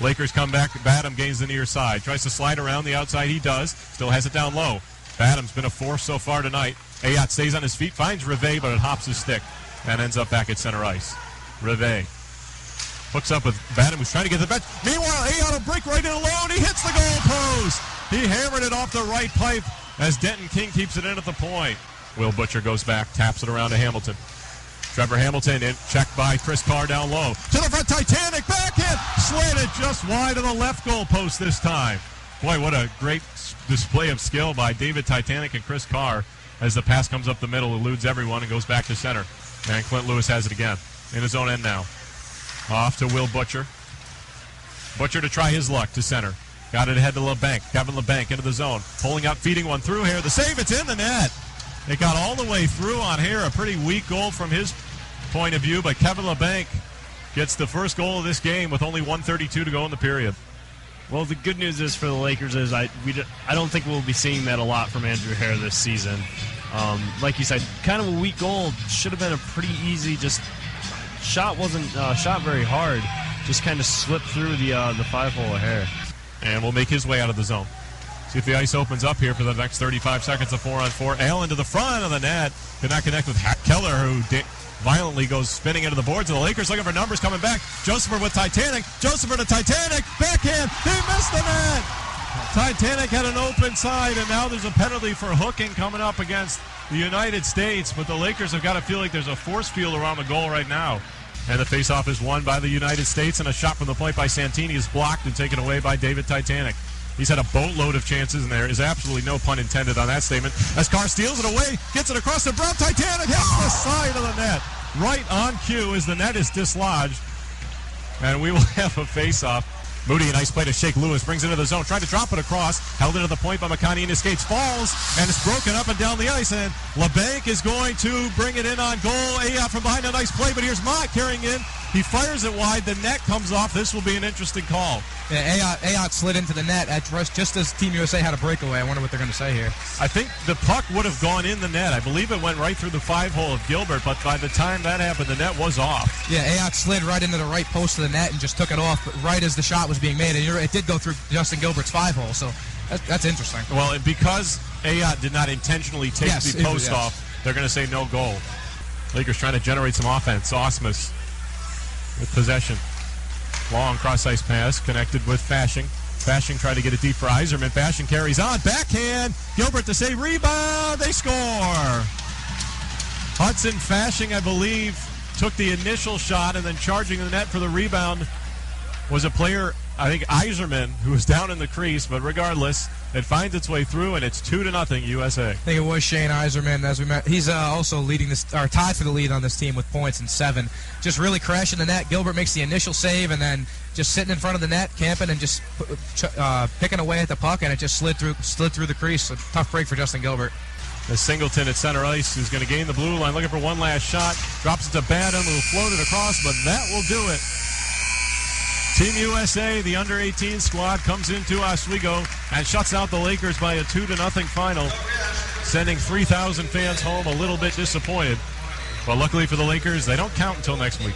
Lakers come back. Badham gains the near side. Tries to slide around the outside. He does. Still has it down low. Badham's been a force so far tonight. Ayotte stays on his feet, finds Rivet, but it hops his stick and ends up back at center ice. Rivet hooks up with Badham, who's trying to get the bench. Meanwhile, Ayotte will break right in alone. He hits the goal post. He hammered it off the right pipe as Denton King keeps it in at the point. Will Butcher goes back, taps it around to Hamilton. Trevor Hamilton in, checked by Chris Carr down low. To the front, Titanic, backhand, slanted just wide of the left goal post this time. Boy, what a great display of skill by David Titanic and Chris Carr as the pass comes up the middle, eludes everyone, and goes back to center. And Clint Lewis has it again in his own end now. Off to Will Butcher. Butcher to try his luck to center. Got it ahead to LeBanc. Kevin LeBanc into the zone. Pulling up, feeding one through here. The save, it's in the net. It got all the way through on here. A pretty weak goal from his point of view, but Kevin LeBanc gets the first goal of this game with only 1:32 to go in the period. Well, the good news is for the Lakers is I don't think we'll be seeing that a lot from Andrew Hare this season. Like you said, kind of a weak goal. Should have been a pretty easy, just shot wasn't shot very hard. Just kind of slipped through the 5-hole of Hare. And will make his way out of the zone. See if the ice opens up here for the next 35 seconds of 4-on-4. Allen to the front of the net. Could not connect with Keller, who violently goes spinning into the boards. And the Lakers looking for numbers coming back. Josepher with Titanic. Josepher to Titanic. Backhand. He missed the net. Titanic had an open side, and now there's a penalty for hooking coming up against the United States. But the Lakers have got to feel like there's a force field around the goal right now. And the faceoff is won by the United States, and a shot from the point by Santini is blocked and taken away by David Titanic. He's had a boatload of chances, and there is absolutely no pun intended on that statement. As Carr steals it away, gets it across the brow, Titanic hits the side of the net. Right on cue as the net is dislodged. And we will have a face-off. Moody, a nice play to Shake Lewis, brings it into the zone, tried to drop it across, held into the point by McConney, and his skates, falls, and it's broken up and down the ice, and LeBanc is going to bring it in on goal. Ayotte from behind, a nice play, but here's Mott carrying in. He fires it wide, the net comes off. This will be an interesting call. Yeah, Ayotte slid into the net just as Team USA had a breakaway. I wonder what they're going to say here. I think the puck would have gone in the net. I believe it went right through the 5-hole of Gilbert, but by the time that happened, the net was off. Yeah, Ayotte slid right into the right post of the net and just took it off right as the shot was being made. And it did go through Justin Gilbert's 5-hole, so that's interesting. Well, because Ayotte did not intentionally take the post off, they're going to say no goal. Lakers trying to generate some offense. Osmus with possession. Long cross-ice pass connected with Fashing. Fashing tried to get it deep for Yzerman. Fashing carries on. Backhand. Gilbert to save. Rebound. They score. Hudson Fashing, I believe, took the initial shot, and then charging the net for the rebound was a player, I think Yzerman, who was down in the crease, but regardless, it finds its way through, and it's 2-0 USA. I think it was Shane Yzerman, as we met. He's also leading this, or tied for the lead on this team with points in 7. Just really crashing the net. Gilbert makes the initial save, and then just sitting in front of the net, camping, and just picking away at the puck, and it just slid through the crease. A tough break for Justin Gilbert. As Singleton at center ice is going to gain the blue line, looking for one last shot. Drops it to Badham, who floated across, but that will do it. Team USA, the under-18 squad, comes into Oswego and shuts out the Lakers by a 2-0 final, sending 3,000 fans home a little bit disappointed. But luckily for the Lakers, they don't count until next week.